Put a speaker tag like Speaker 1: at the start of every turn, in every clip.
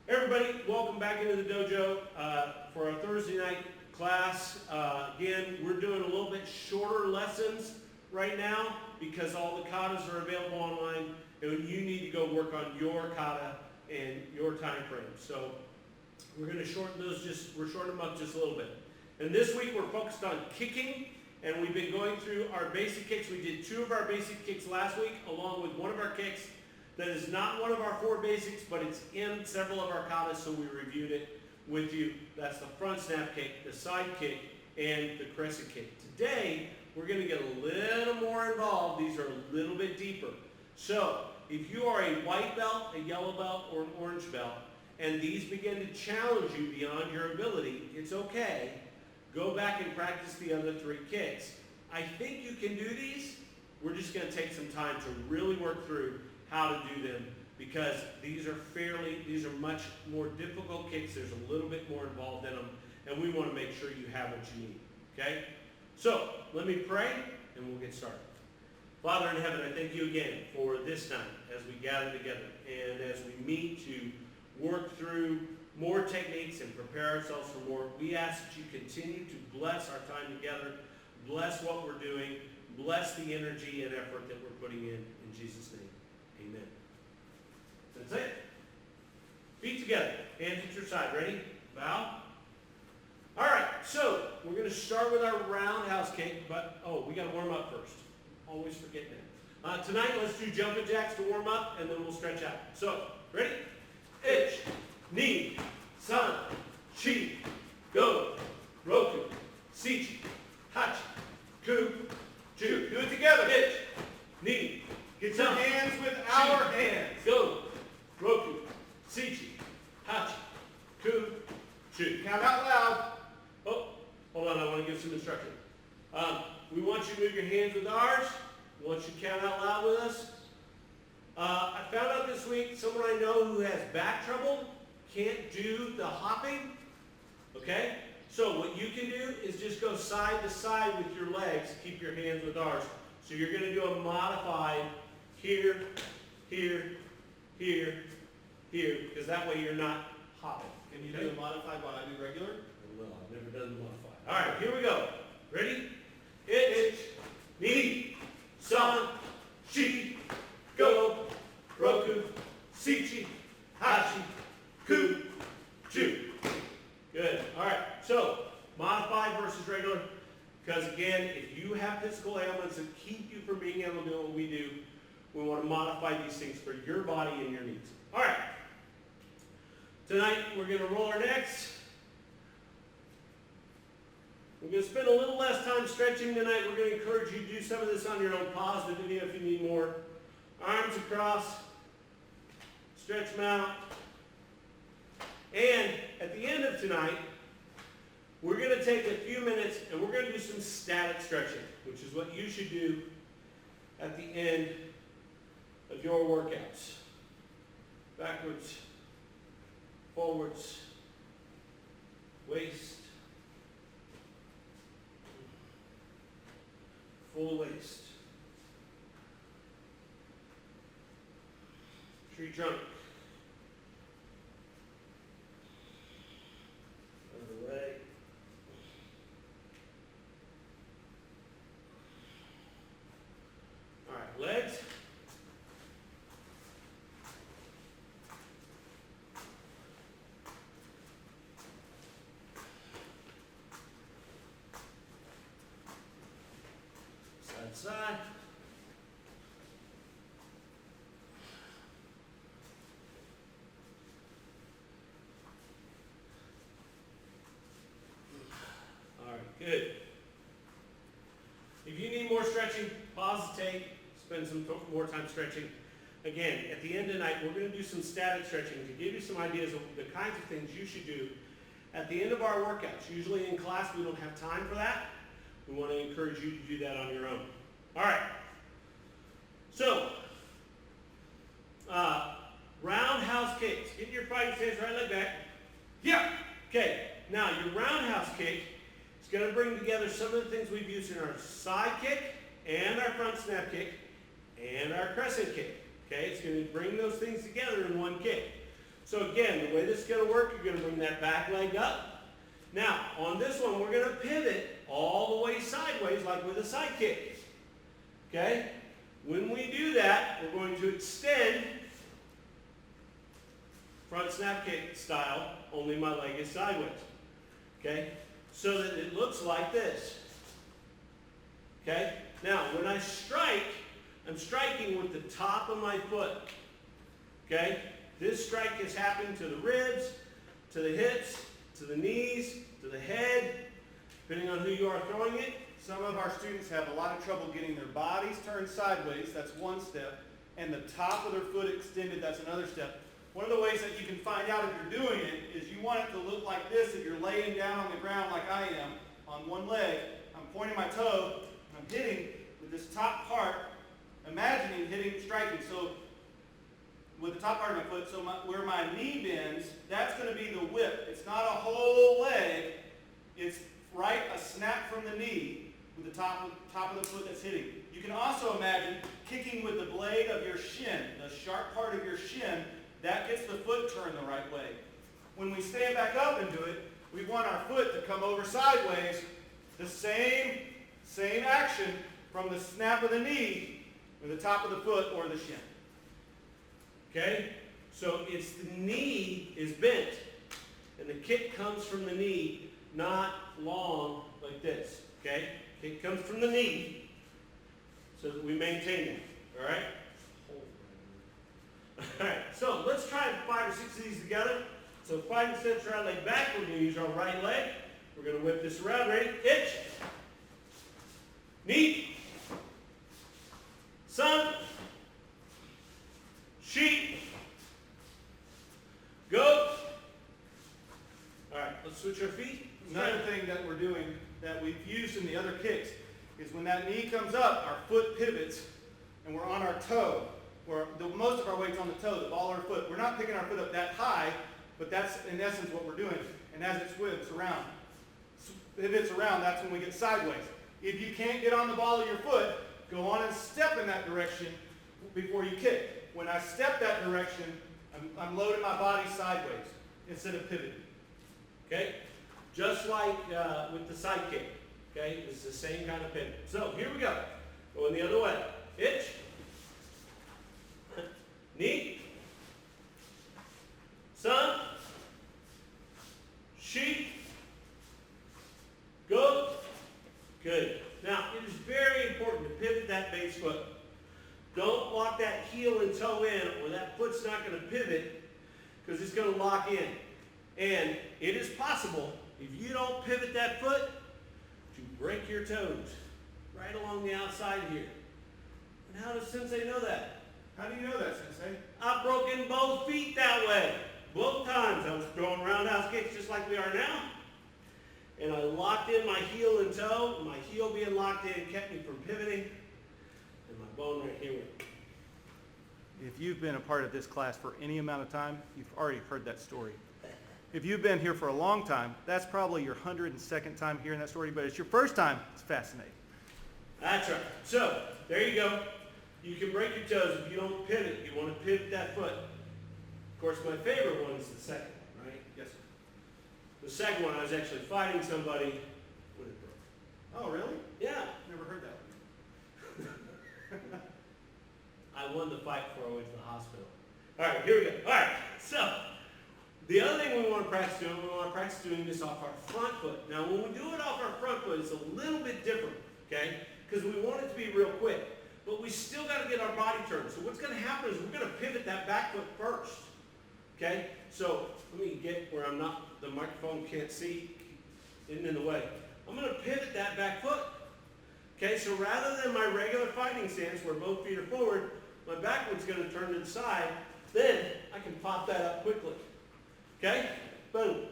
Speaker 1: Everybody, welcome back into the dojo for our Thursday night class. Again, we're doing a little bit shorter lessons right now because all the katas are available online, and you need to go work on your kata and your time frame. So we're going to shorten those. We're shortening them up just a little bit. And this week we're focused on kicking, and we've been going through our basic kicks. We did 2 of our basic kicks last week, along with one of our kicks that is not one of our 4 basics, but it's in several of our katas, so we reviewed it with you. That's the front snap kick, the side kick, and the crescent kick. Today, we're going to get a little more involved. These are a little bit deeper. So, if you are a white belt, a yellow belt, or an orange belt, and these begin to challenge you beyond your ability, it's okay. Go back and practice the other 3 kicks. I think you can do these. We're just going to take some time to really work through how to do them, because these are much more difficult kicks. There's a little bit more involved in them, and we want to make sure you have what you need, okay? So, let me pray, and we'll get started. Father in heaven, I thank you again for this time as we gather together and as we meet to work through more techniques and prepare ourselves for more. We ask that you continue to bless our time together, bless what we're doing, bless the energy and effort that we're putting in Jesus' name. Amen. That's it. Feet together. Hands at your side. Ready? Bow. All right. So we're going to start with our roundhouse kick, but we got to warm up first. Always forget that. Tonight, let's do jumping jacks to warm up, and then we'll stretch out. So, ready? Ich, ni, san, chi, go, roku, sichi, hachi, ku, ju. Do it together. Ich, ni. Get some hands with our hands. Go. Roku. Sichi. Hachi. Ku. Chu. Count out loud. Oh, hold on. I want to give some instruction. We want you to move your hands with ours. We want you to count out loud with us. I found out this week someone I know who has back trouble can't do the hopping. Okay? So what you can do is just go side to side with your legs. Keep your hands with ours. So you're going to do a modified here, here, here, here, because that way you're not hopping.
Speaker 2: Can you do a modified while I do regular?
Speaker 1: Well, I've never done the modified. All right, here we go. Ready? Ich, ni, san, chi, go, roku, sichi, hachi, ku, chu. Good. All right, so modified versus regular, because again, if you have physical ailments that keep you from being able to do what we do, we want to modify these things for your body and your needs. All right. Tonight, we're going to roll our necks. We're going to spend a little less time stretching tonight. We're going to encourage you to do some of this on your own. Pause the video if you need more. Arms across. Stretch them out. And at the end of tonight, we're going to take a few minutes and we're going to do some static stretching, which is what you should do at the end of your workouts. Backwards, forwards, waist, full waist, tree trunk, other leg, all right, legs. Side. All right, good. If you need more stretching, pause the tape, spend some more time stretching. Again, at the end of the night, we're going to do some static stretching to give you some ideas of the kinds of things you should do at the end of our workouts. Usually in class, we don't have time for that. We want to encourage you to do that on your own. All right. So, roundhouse kicks. Get your fighting stance, right leg back. Yeah. Okay. Now, your roundhouse kick is going to bring together some of the things we've used in our side kick and our front snap kick and our crescent kick. Okay, it's going to bring those things together in one kick. So again, the way this is going to work, you're going to bring that back leg up. Now, on this one, we're going to pivot all the way sideways like with a side kick. Okay? When we do that, we're going to extend front snap kick style, only my leg is sideways. Okay? So that it looks like this. Okay? Now, when I strike, I'm striking with the top of my foot. Okay? This strike has happened to the ribs, to the hips, to the knees, to the head, depending on who you are throwing it.
Speaker 2: Some of our students have a lot of trouble getting their bodies turned sideways, that's one step, and the top of their foot extended, that's another step. One of the ways that you can find out if you're doing it is you want it to look like this if you're laying down on the ground like I am, on one leg. I'm pointing my toe, and I'm hitting with this top part, imagining hitting, striking. So with the top part of my foot, so where my knee bends, that's going to be the whip. It's not a whole leg, it's right a snap from the knee with the top of the foot that's hitting. You can also imagine kicking with the blade of your shin, the sharp part of your shin, that gets the foot turned the right way. When we stand back up and do it, we want our foot to come over sideways, the same action from the snap of the knee or the top of the foot or the shin.
Speaker 1: Okay? So it's the knee is bent, and the kick comes from the knee, not long like this. Okay? Kick comes from the knee so that we maintain it. All right? All right, so let's try 5 or 6 of these together. So 5 steps right leg back. We're going to use our right leg. We're going to whip this around. Ready? Itch. Knee. Sun. Sheep. Go. All right, let's switch our feet.
Speaker 2: Another thing that we're doing that we've used in the other kicks is when that knee comes up, our foot pivots and we're on our toe. Most of our weight's on the toe, the ball of our foot. We're not picking our foot up that high, but that's in essence what we're doing. And as it pivots around, that's when we get sideways. If you can't get on the ball of your foot, go on and step in that direction before you kick. When I step that direction, I'm loading my body sideways instead of pivoting.
Speaker 1: Okay? Just like with the side kick. Okay? It's the same kind of pivot. So here we go. Going the other way. Itch. Knee. Sun. Sheep. Go. Good. Now, it is very important to pivot that base foot. Don't lock that heel and toe in, or that foot's not going to pivot because it's going to lock in. And it is possible, if you don't pivot that foot, to break your toes right along the outside here. And how does Sensei know that?
Speaker 2: How do you know that, Sensei?
Speaker 1: I've broken both feet that way. Both times I was throwing roundhouse kicks just like we are now. And I locked in my heel and toe. My heel being locked in kept me from pivoting. And my bone right here went.
Speaker 2: If you've been a part of this class for any amount of time, you've already heard that story. If you've been here for a long time, that's probably your 102nd time hearing that story, but it's your first time, it's fascinating.
Speaker 1: That's right. So, there you go. You can break your toes if you don't pivot. You want to pivot that foot. Of course, my favorite one is the second one, right?
Speaker 2: Yes, sir.
Speaker 1: The second one, I was actually fighting somebody when it broke.
Speaker 2: Oh, really?
Speaker 1: Yeah.
Speaker 2: Never heard that one.
Speaker 1: I won the fight before I went to the hospital. All right, here we go. All right, so the other thing we want to practice doing this off our front foot. Now, when we do it off our front foot, it's a little bit different, okay? Because we want it to be real quick. But we still got to get our body turned. So what's going to happen is we're going to pivot that back foot first. Okay? So let me get where I'm not, the microphone can't see, isn't in the way. I'm going to pivot that back foot. Okay? So rather than my regular fighting stance where both feet are forward, my back foot's going to turn to the side. Then I can pop that up quickly. Okay? Boom.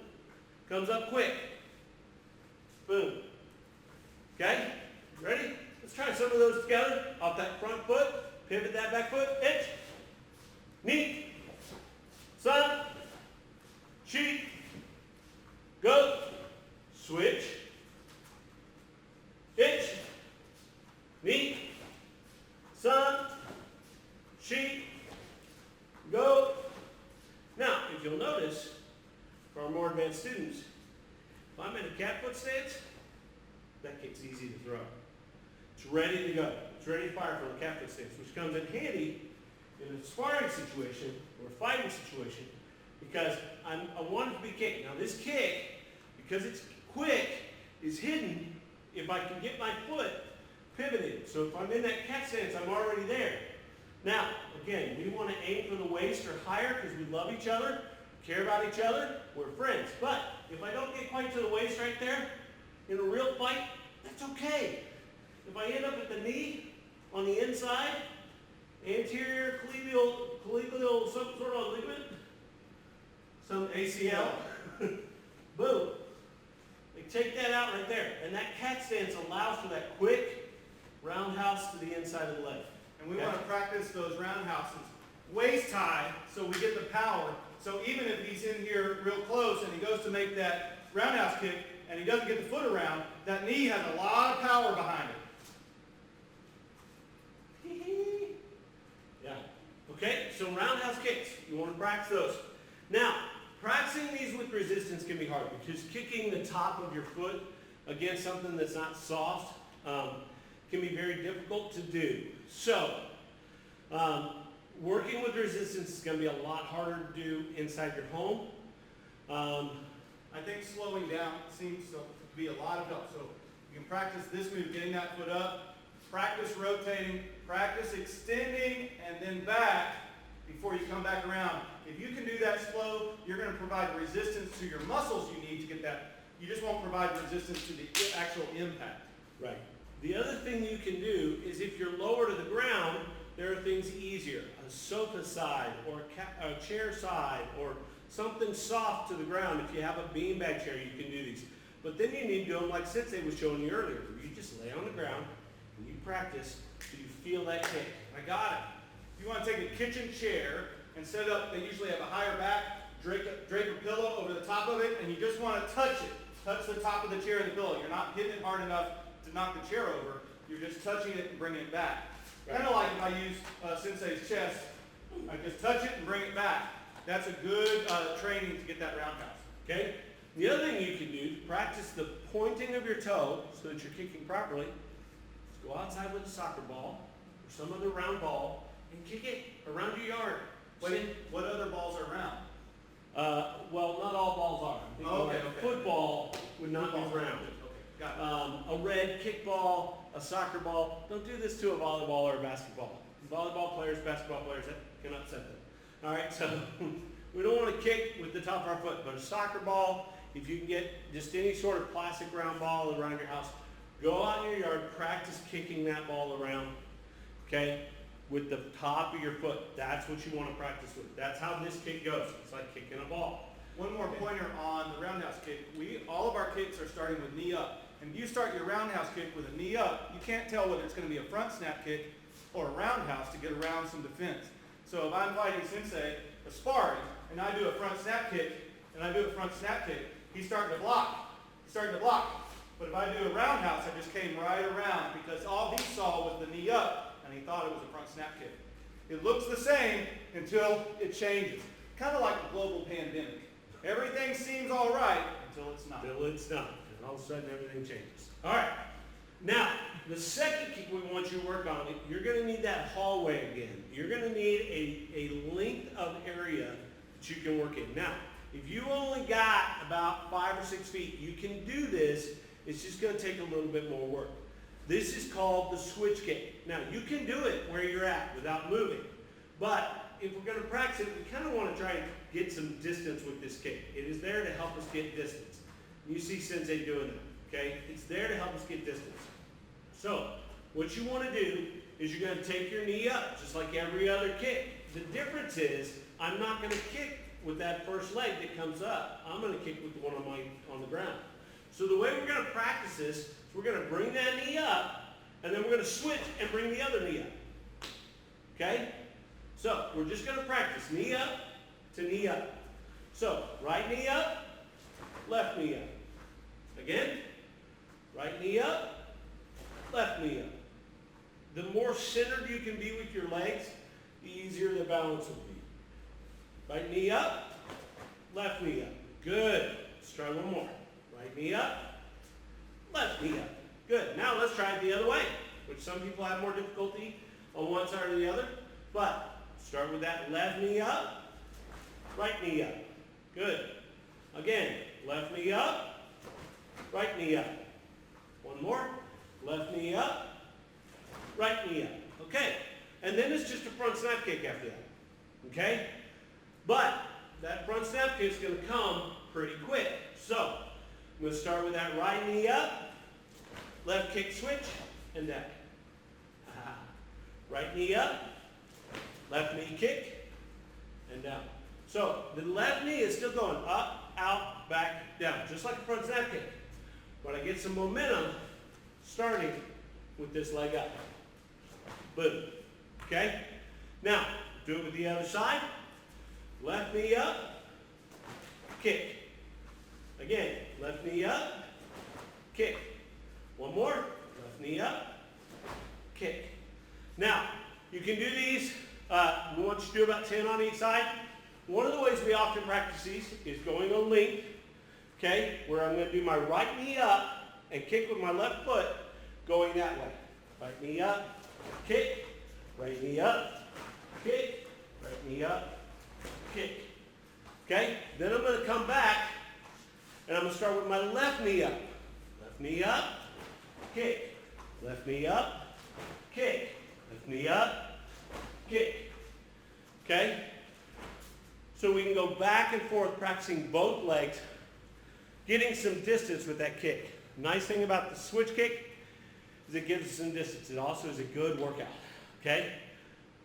Speaker 1: Comes up quick. Boom. Okay? Ready? Let's try some of those together. Off that front foot, pivot that back foot, itch, knee, sun, sheep, go, switch, itch, knee, sun, sheep, go. Now, if if you'll notice, for our more advanced students, if I'm in a cat foot stance, that kick's easy to throw. It's ready to go. It's ready to fire from a cat foot stance, which comes in handy in a sparring situation or a fighting situation because I want it to be kicked. Now this kick, because it's quick, is hidden if I can get my foot pivoted. So if I'm in that cat stance, I'm already there. Now, again, we want to aim for the waist or higher because we love each other, care about each other, we're friends. But if I don't get quite to the waist right there, in a real fight, that's okay. If I end up at the knee, on the inside, anterior collegial, some sort of ligament, some ACL, boom. They take that out right there. And that cat stance allows for that quick roundhouse to the inside of the leg.
Speaker 2: And we want to practice those roundhouses waist high so we get the power. So even if he's in here real close and he goes to make that roundhouse kick and he doesn't get the foot around, that knee has a lot of power behind it.
Speaker 1: Yeah. Okay, so roundhouse kicks, you want to practice those. Now, practicing these with resistance can be hard because kicking the top of your foot against something that's not soft can be very difficult to do. So, working with resistance is going to be a lot harder to do inside your home.
Speaker 2: I think slowing down seems to be a lot of help. So you can practice this move, getting that foot up, practice rotating, practice extending, and then back before you come back around. If you can do that slow, you're going to provide resistance to your muscles you need to get that. You just won't provide resistance to the actual impact.
Speaker 1: Right. The other thing you can do is if you're lower to the ground, there are things easier. A sofa side or a chair side or something soft to the ground. If you have a beanbag chair, you can do these. But then you need to do them like Sensei was showing you earlier. You just lay on the ground and you practice so you feel that kick. I got it.
Speaker 2: If you want to take a kitchen chair and set it up, they usually have a higher back, drape a pillow over the top of it, and you just want to touch it. Touch the top of the chair and the pillow. You're not hitting it hard enough to knock the chair over. You're just touching it and bringing it back. Right. Kind of like if I use Sensei's chest. I just touch it and bring it back. That's a good training to get that roundhouse.
Speaker 1: Okay? The other thing you can do to practice the pointing of your toe so that you're kicking properly is go outside with a soccer ball or some other round ball and kick it around your yard.
Speaker 2: What other balls are round?
Speaker 1: Well, not all balls are.
Speaker 2: Okay.
Speaker 1: Football would not be round.
Speaker 2: Okay, got it.
Speaker 1: A red kickball, a soccer ball. Don't do this to a volleyball or a basketball. Volleyball players, basketball players, that can upset them. All right, so we don't want to kick with the top of our foot, but a soccer ball, if you can get just any sort of plastic round ball around your house, go out in your yard, practice kicking that ball around, okay, with the top of your foot. That's what you want to practice with. That's how this kick goes. It's like kicking a ball.
Speaker 2: One more pointer on the roundhouse kick. All of our kicks are starting with knee up. And if you start your roundhouse kick with a knee up, you can't tell whether it's going to be a front snap kick or a roundhouse to get around some defense. So if I'm fighting Sensei, or sparring, and I do a front snap kick, he's starting to block. But if I do a roundhouse, I just came right around because all he saw was the knee up, and he thought it was a front snap kick. It looks the same until it changes. Kind of like the global pandemic. Everything seems all right until it's not.
Speaker 1: Until it's not. And all of a sudden everything changes. All right. Now, the second kick we want you to work on, you're going to need that hallway again. You're going to need a length of area that you can work in. Now, if you only got about 5 or 6 feet, you can do this. It's just going to take a little bit more work. This is called the switch kick. Now, you can do it where you're at without moving. But if we're going to practice it, we kind of want to try and get some distance with this kick. It is there to help us get distance. You see Sensei doing that, okay? It's there to help us get distance. So, what you want to do is you're going to take your knee up, just like every other kick. The difference is, I'm not going to kick with that first leg that comes up. I'm going to kick with the one on the ground. So the way we're going to practice this is we're going to bring that knee up, and then we're going to switch and bring the other knee up. Okay? So, we're just going to practice knee up to knee up. So, right knee up, left knee up. Again, right knee up, left knee up. The more centered you can be with your legs, the easier the balance will be. Right knee up, left knee up. Good. Let's try one more. Right knee up, left knee up. Good. Now let's try it the other way, which some people have more difficulty on one side or the other. But start with that left knee up, right knee up. Good. Again, left knee up, right knee up. One more. Left knee up, right knee up. Okay. And then it's just a front snap kick after that. Okay? But that front snap kick is going to come pretty quick. So I'm going to start with that right knee up, left kick switch, and down. Right knee up, left knee kick, and down. So the left knee is still going up, out, back, down, just like a front snap kick. But I get some momentum starting with this leg up. Boom. Okay? Now, do it with the other side. Left knee up, kick. Again, left knee up, kick. One more, left knee up, kick. Now, you can do these, we want you to do about 10 on each side. One of the ways we often practice these is going on length, okay, where I'm going to do my right knee up and kick with my left foot going that way. Right knee up, kick, right knee up, kick, right knee up, kick. Okay? Then I'm going to come back and I'm going to start with my left knee up. Left knee up, kick. Left knee up, kick. Left knee up, kick. Okay? So we can go back and forth practicing both legs, getting some distance with that kick. Nice thing about the switch kick is it gives us some distance. It also is a good workout. Okay?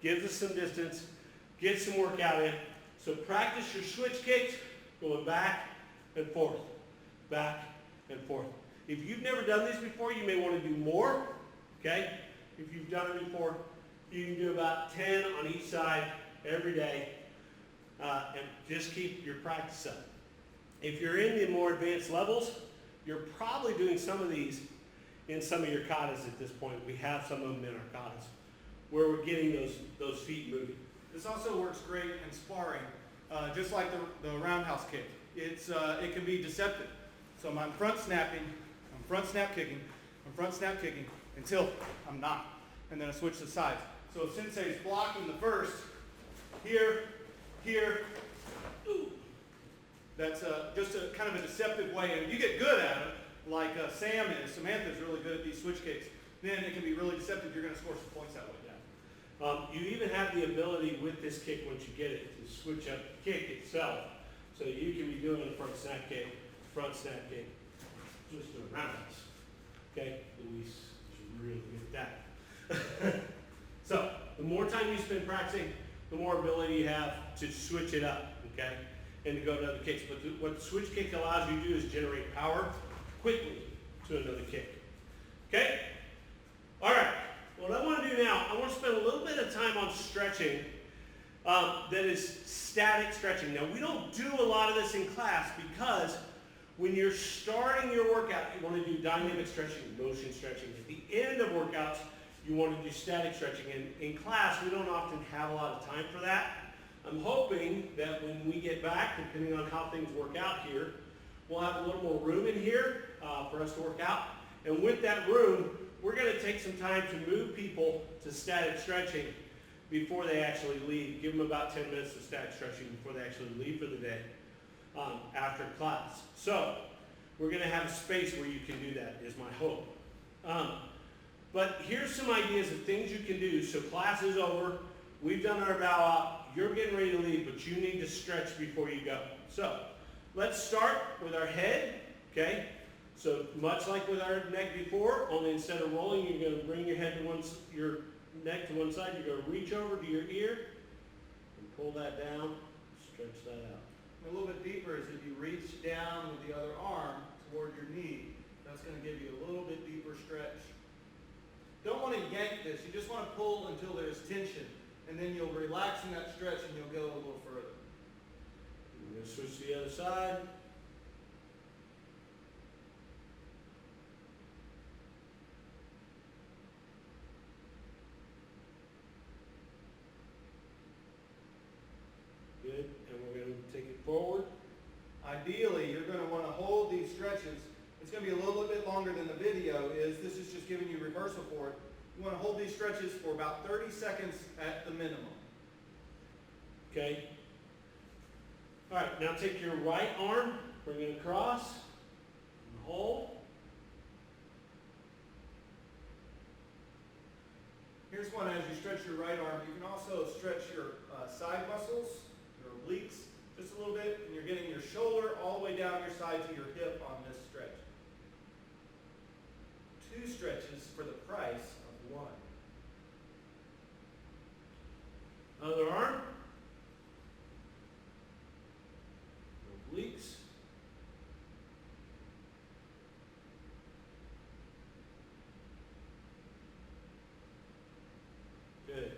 Speaker 1: Gives us some distance, get some workout in. So practice your switch kicks going back and forth, back and forth. If you've never done these before, you may want to do more. Okay? If you've done it before, you can do about 10 on each side every day. And just keep your practice up. If you're in the more advanced levels, you're probably doing some of these in some of your katas at this point. We have some of them in our katas where we're getting those feet moving.
Speaker 2: This also works great in sparring, just like the roundhouse kick. It can be deceptive. So I'm front snapping, I'm front snap kicking, I'm front snap kicking until I'm not. And then I switch to sides. So if Sensei's blocking the first, here, ooh. That's just a kind of a deceptive way. And if you get good at it, like Samantha's really good at these switch kicks, then it can be really deceptive. You're going to score some points that way.
Speaker 1: You even have the ability with this kick, once you get it, to switch up the kick itself. So you can be doing a front snap kick, just doing roundhouse. Okay, Luis is really good at that. So the more time you spend practicing, the more ability you have to switch it up, okay, and to go to other kicks. But what the switch kick allows you to do is generate power quickly to another kick. Okay? All right. What I want to do now, I want to spend a little bit of time on stretching that is static stretching. Now, we don't do a lot of this in class because when you're starting your workout, you want to do dynamic stretching, motion stretching. At the end of workouts, you want to do static stretching. And in class, we don't often have a lot of time for that. I'm hoping that when we get back, depending on how things work out here, we'll have a little more room in here for us to work out. And with that room, we're going to take some time to move people to static stretching before they actually leave. Give them about 10 minutes of static stretching before they actually leave for the day after class. So we're going to have a space where you can do that, is my hope. But here's some ideas of things you can do. So class is over. We've done our bow out. You're getting ready to leave, but you need to stretch before you go. So let's start with our head, okay? So much like with our neck before, only instead of rolling, you're going to bring your neck to one side. You're going to reach over to your ear and pull that down, stretch that out.
Speaker 2: A little bit deeper is if you reach down with the other arm toward your knee. That's going to give you a little bit deeper stretch. Don't want to yank this. You just want to pull until there's tension. And then you'll relax in that stretch and you'll go a little further.
Speaker 1: We're going to switch to the other side. Good. And we're going to take it forward.
Speaker 2: it's going to be a little bit longer than the video is. This is just giving you rehearsal for it. You want to hold these stretches for about 30 seconds at the minimum.
Speaker 1: Okay. All right, now take your right arm, bring it across, and hold.
Speaker 2: Here's one as you stretch your right arm. You can also stretch your side muscles, your obliques, just a little bit, and you're getting your shoulder all the way down your side to your hip on this stretch. 2 stretches for the price of 1.
Speaker 1: Other arm. Obliques. Good.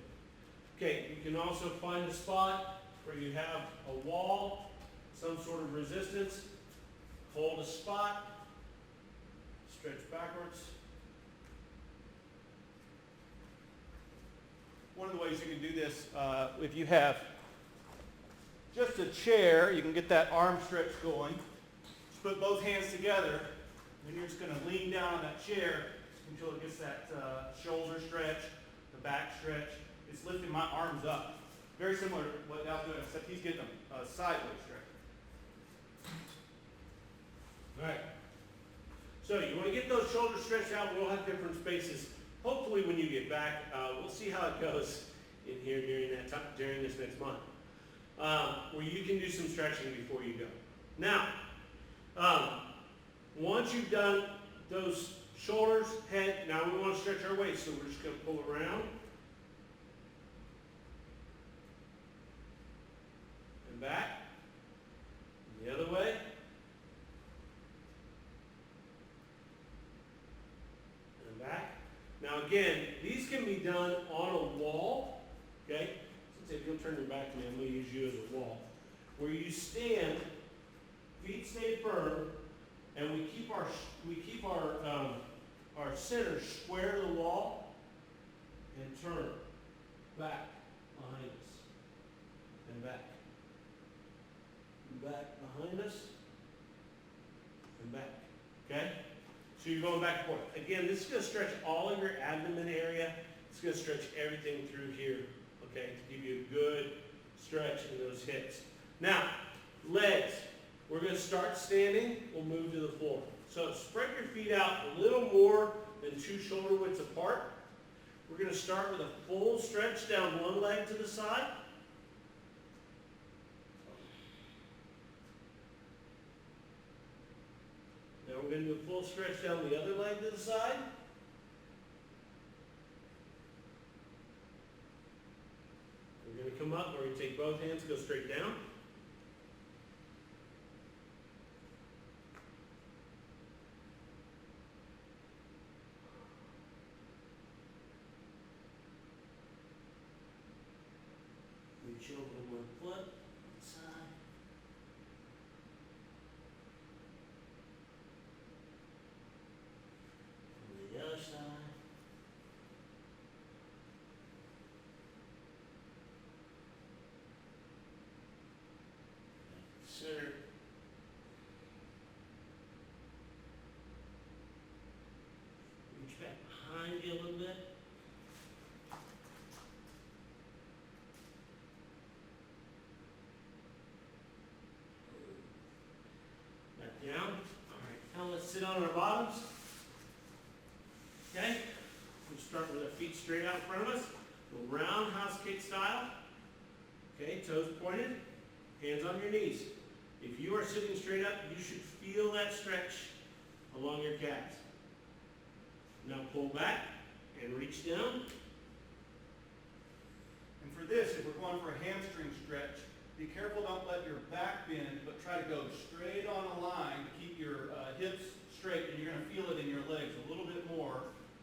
Speaker 1: Okay, you can also find a spot where you have a wall, some sort of resistance. Hold a spot. Stretch backwards.
Speaker 2: One of the ways you can do this, if you have just a chair, you can get that arm stretch going. Just put both hands together, and you're just going to lean down on that chair until it gets that shoulder stretch, the back stretch. It's lifting my arms up. Very similar to what Al's doing, except he's getting a sideways stretch.
Speaker 1: All right. So you want to get those shoulders stretched out. We'll have different spaces. Hopefully when you get back, we'll see how it goes in here during that time, during this next month, where you can do some stretching before you go. Now, once you've done those shoulders, head, now we want to stretch our waist, so we're just going to pull around and back, and the other way. Back. Now again, these can be done on a wall, okay? Since if you'll turn your back to me, I'm going to use you as a wall. Where you stand, feet stay firm, and we keep our center square to the wall and turn back behind us and back. Back behind us and back, okay? So you're going back and forth. Again, this is going to stretch all of your abdomen area. It's going to stretch everything through here, okay, to give you a good stretch in those hips. Now, legs. We're going to start standing. We'll move to the floor. So spread your feet out a little more than 2 shoulder widths apart. We're going to start with a full stretch down one leg to the side. Now we're going to do a full stretch down the other leg to the side. We're going to come up, we're going to take both hands, go straight down. Reach over one foot, side. The other side. Center. Reach back behind you a little bit. Back down. All right, now let's sit on our bottoms. Okay, we'll start with our feet straight out in front of us. Go roundhouse kick style. Okay, toes pointed, hands on your knees. If you are sitting straight up, you should feel that stretch along your calves. Now pull back and reach down.
Speaker 2: And for this, if we're going for a hamstring stretch, be careful, don't let your back bend, but try to go straight on a line to keep your hips straight, and you're going to feel it in your legs a little bit more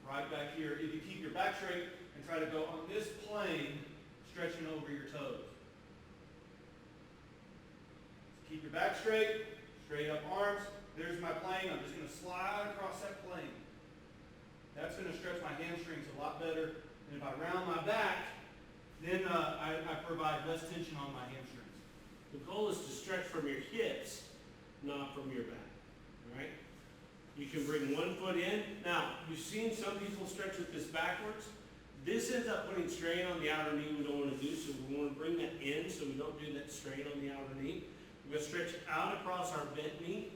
Speaker 2: right back here. If you keep your back straight and try to go on this plane, stretching over your toes. Keep your back straight, straight up arms. There's my plane. I'm just going to slide across that plane. That's going to stretch my hamstrings a lot better. And if I round my back, then I provide less tension on my hamstrings.
Speaker 1: The goal is to stretch from your hips, not from your back. All right? You can bring one foot in. Now, you've seen some people stretch with this backwards. This ends up putting strain on the outer knee we don't want to do, so we want to bring that in so we don't do that strain on the outer knee. We're going to stretch out across our bent knee.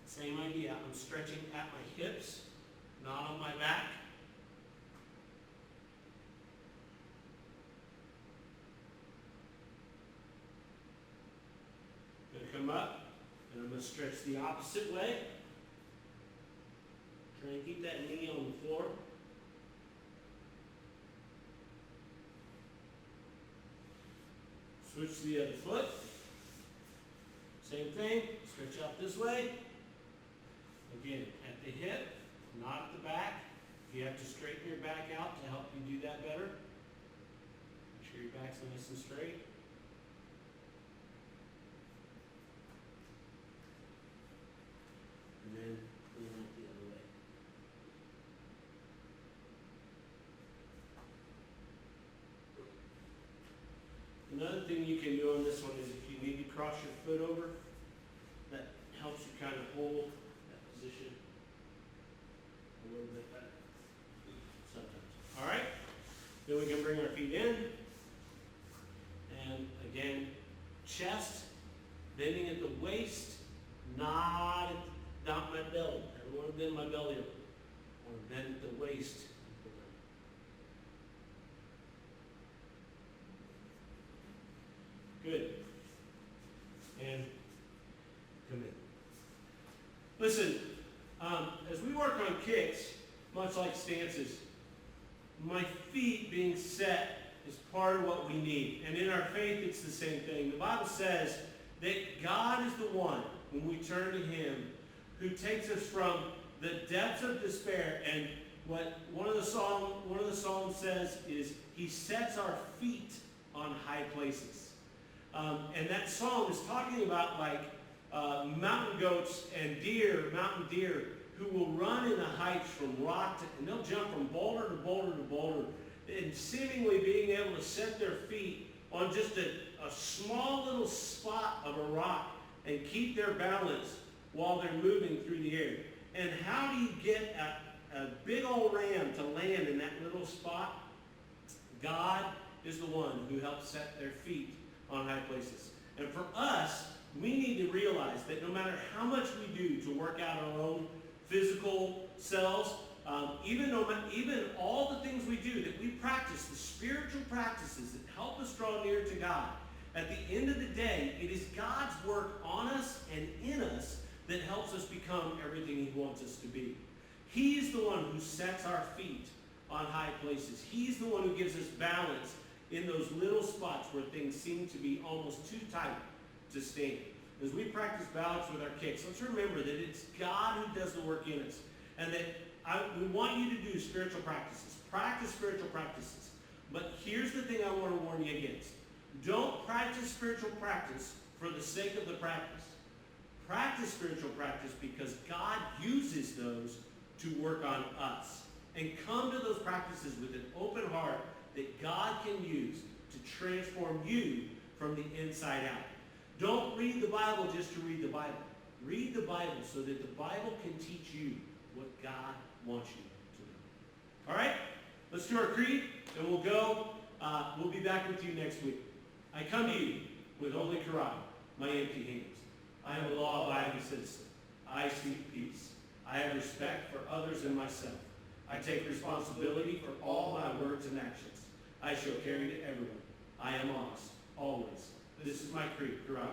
Speaker 1: Same idea. I'm stretching at my hips, not on my back. Going to come up, and I'm going to stretch the opposite way. Try and keep that knee on the floor. Switch to the other foot. Same thing, stretch out this way. Again, at the hip, not at the back. If you have to straighten your back out to help you do that better, make sure your back's nice and straight. And then bring it the other way. Another thing you can do on this one is if you need to cross your foot over, that helps you kind of hold that position a little bit better sometimes. All right, then we can bring our feet in, and again, chest, bending at the waist, not my belly. I don't want to bend my belly up. I want to bend at the waist. Good. And come in. Listen, as we work on kicks, much like stances, my feet being set is part of what we need. And in our faith, it's the same thing. The Bible says that God is the one, when we turn to Him, who takes us from the depths of despair. And what one of the Psalms says is, He sets our feet on high places. And that psalm is talking about like mountain goats and mountain deer, who will run in the heights from rock to, and they'll jump from boulder to boulder to boulder, and seemingly being able to set their feet on just a small little spot of a rock and keep their balance while they're moving through the air. And how do you get a big old ram to land in that little spot? God is the one who helps set their feet on high places. And for us, we need to realize that no matter how much we do to work out our own physical selves, even all the things we do, that we practice, the spiritual practices that help us draw near to God, at the end of the day, it is God's work on us and in us that helps us become everything He wants us to be. He's the one who sets our feet on high places. He's the one who gives us balance in those little spots where things seem to be almost too tight to stand. As we practice balance with our kicks, let's remember that it's God who does the work in us. And that we want you to do spiritual practices. Practice spiritual practices. But here's the thing I want to warn you against. Don't practice spiritual practice for the sake of the practice. Practice spiritual practice because God uses those to work on us. And come to those practices with an open heart that God can use to transform you from the inside out. Don't read the Bible just to read the Bible. Read the Bible so that the Bible can teach you what God wants you to know. All right? Let's do our creed, and we'll go. We'll be back with you next week. I come to you with holy karate, my empty hands. I am a law-abiding citizen. I seek peace. I have respect for others and myself. I take responsibility for all my words and actions. I shall carry to everyone. I am honest, always. This is my creed, karate.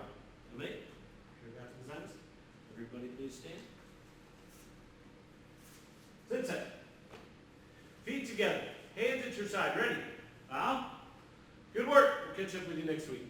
Speaker 1: Amen? Everybody please stand. Sensei. Feet together. Hands at your side. Ready? Bow. Good work. We'll catch up with you next week.